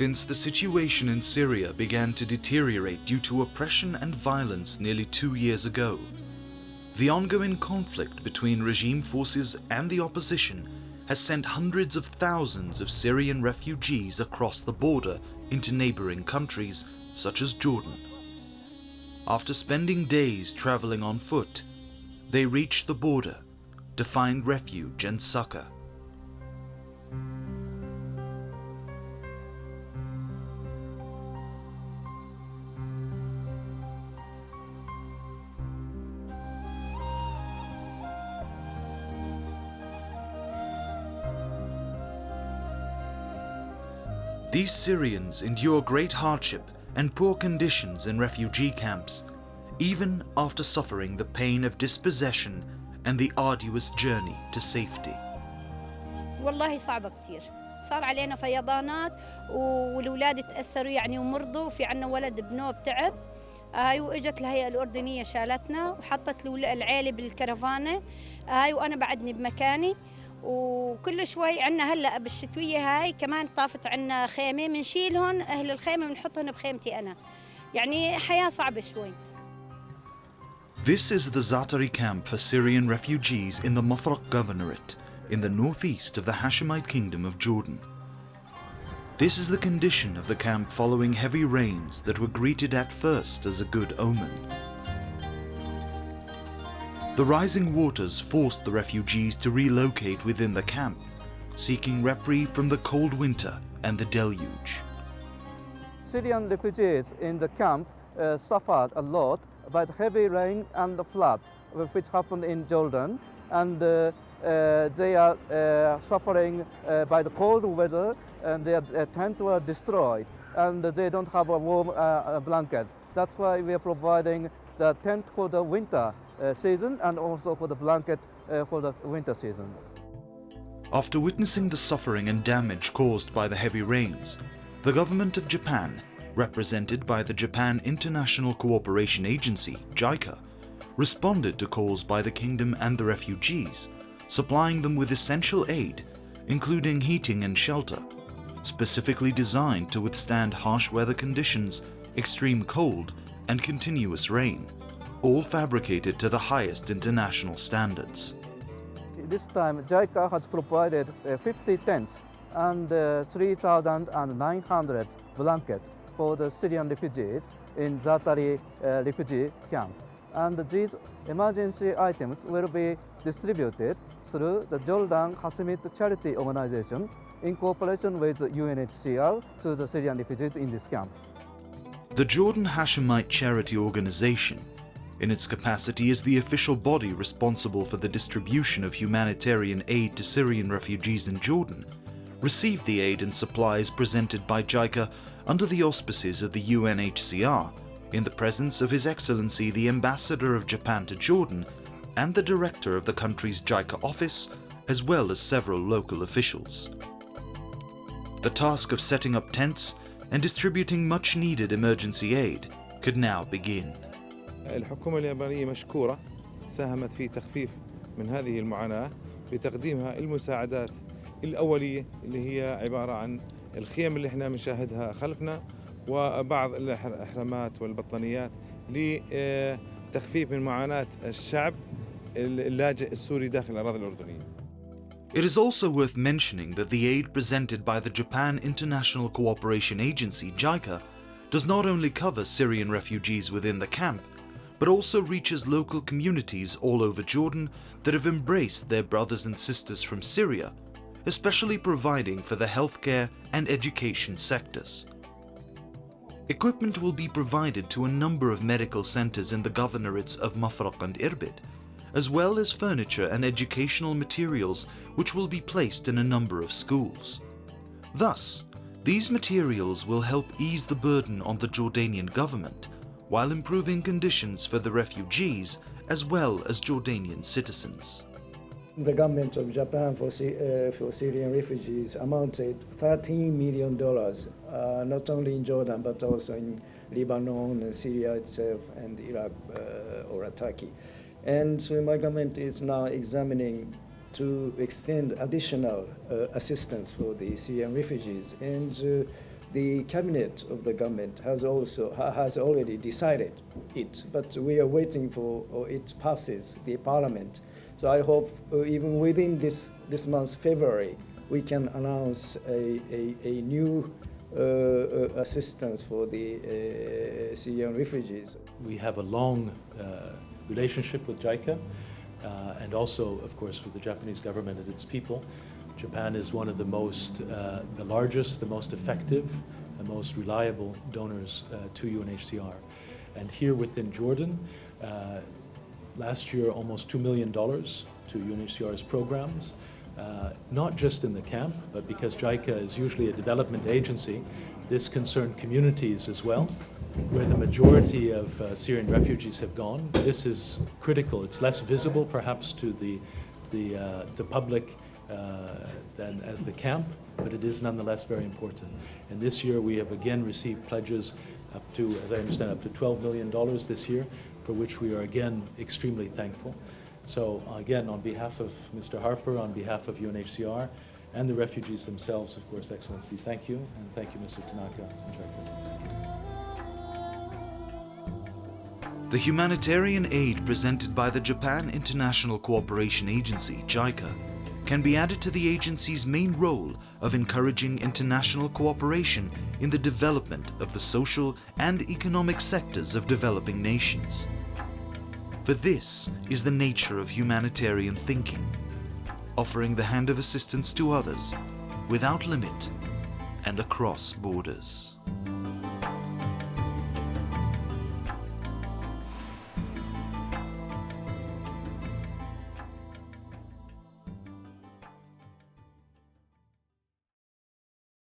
Since the situation in Syria began to deteriorate due to oppression and violence nearly 2 years ago, the ongoing conflict between regime forces and the opposition has sent hundreds of thousands of Syrian refugees across the border into neighboring countries such as Jordan. After spending days traveling on foot, they reach the border to find refuge and succor. These Syrians endure great hardship and poor conditions in refugee camps, even after suffering the pain of dispossession and the arduous journey to safety. والله صعبة كتير. صار علينا فيضانات والأولاد تأثروا يعني ومرضوا، وفي عنا ولد بنوب تعب. هاي واجت الهيئة الأردنية شالتنا وحطت العيلة بالكرفانة. هاي وأنا بعدني بمكاني. وكل شوي عنا هلا بالشتويه هاي كمان طافت عنا خيمه بنشيلهم اهل الخيمه بنحطهم بخيمتي انا، يعني حياه صعبه شوي. This is the Zaatari camp for Syrian refugees in the Mafraq Governorate in the northeast of the Hashemite Kingdom of Jordan. This is the condition of the camp following heavy rains that were greeted at first as a good omen. The rising waters forced the refugees to relocate within the camp, seeking reprieve from the cold winter and the deluge. Syrian refugees in the camp suffered a lot by the heavy rain and the flood which happened in Jordan, and they are suffering by the cold weather, and their tents were destroyed and they don't have a warm blanket. That's why we are providing the tent for the winter season and also for the blanket for the winter season. After witnessing the suffering and damage caused by the heavy rains, the government of Japan, represented by the Japan International Cooperation Agency, JICA, responded to calls by the kingdom and the refugees, supplying them with essential aid, including heating and shelter, specifically designed to withstand harsh weather conditions, extreme cold, and continuous rain, all fabricated to the highest international standards. This time, JICA has provided 50 tents and 3,900 blankets for the Syrian refugees in Zaatari Refugee Camp. And these emergency items will be distributed through the Jordan Hashemite Charity Organization in cooperation with UNHCR to the Syrian refugees in this camp. The Jordan Hashemite Charity Organization, in its capacity as the official body responsible for the distribution of humanitarian aid to Syrian refugees in Jordan, received the aid and supplies presented by JICA under the auspices of the UNHCR, in the presence of His Excellency the Ambassador of Japan to Jordan and the Director of the country's JICA office, as well as several local officials. The task of setting up tents and distributing much-needed emergency aid could now begin. الحكومة اليابانية مشكورة، ساهمت في تخفيف من هذه المعاناة بتقديمها المساعدات الأولية اللي هي عبارة عن الخيم اللي احنا بنشاهدها خلفنا وبعض الأحرامات والبطانيات لتخفيف من معاناة الشعب اللاجئ السوري داخل الأراضي الأردنية. It is also worth mentioning that the aid presented by the Japan International Cooperation Agency, JICA, does not only cover Syrian refugees within the camp, but also reaches local communities all over Jordan that have embraced their brothers and sisters from Syria, especially providing for the healthcare and education sectors. Equipment will be provided to a number of medical centers in the governorates of Mafraq and Irbid, as well as furniture and educational materials which will be placed in a number of schools. Thus, these materials will help ease the burden on the Jordanian government while improving conditions for the refugees as well as Jordanian citizens. The government of Japan for Syrian refugees amounted $13 million, not only in Jordan but also in Lebanon and Syria itself and Iraq or Turkey. And so my government is now examining to extend additional assistance for the Syrian refugees. And the cabinet of the government has already decided it, but we are waiting for it passes the parliament. So I hope even within this month, February, we can announce a new assistance for the Syrian refugees. We have a long relationship with JICA and also, of course, with the Japanese government and its people. Japan is one of the largest, the most effective, the most reliable donors to UNHCR. And here within Jordan, last year almost $2 million to UNHCR's programs, not just in the camp, but because JICA is usually a development agency, this concerned communities as well, where the majority of Syrian refugees have gone. This is critical. It's less visible perhaps to the public than as the camp, but it is nonetheless very important. And this year we have again received pledges up to, as I understand, up to $12 million this year, for which we are again extremely thankful. So again, on behalf of Mr. Harper, on behalf of UNHCR and the refugees themselves, of course, Excellency, thank you, and thank you, Mr. Tanaka. The humanitarian aid presented by the Japan International Cooperation Agency, JICA, can be added to the agency's main role of encouraging international cooperation in the development of the social and economic sectors of developing nations. For this is the nature of humanitarian thinking, offering the hand of assistance to others without limit and across borders.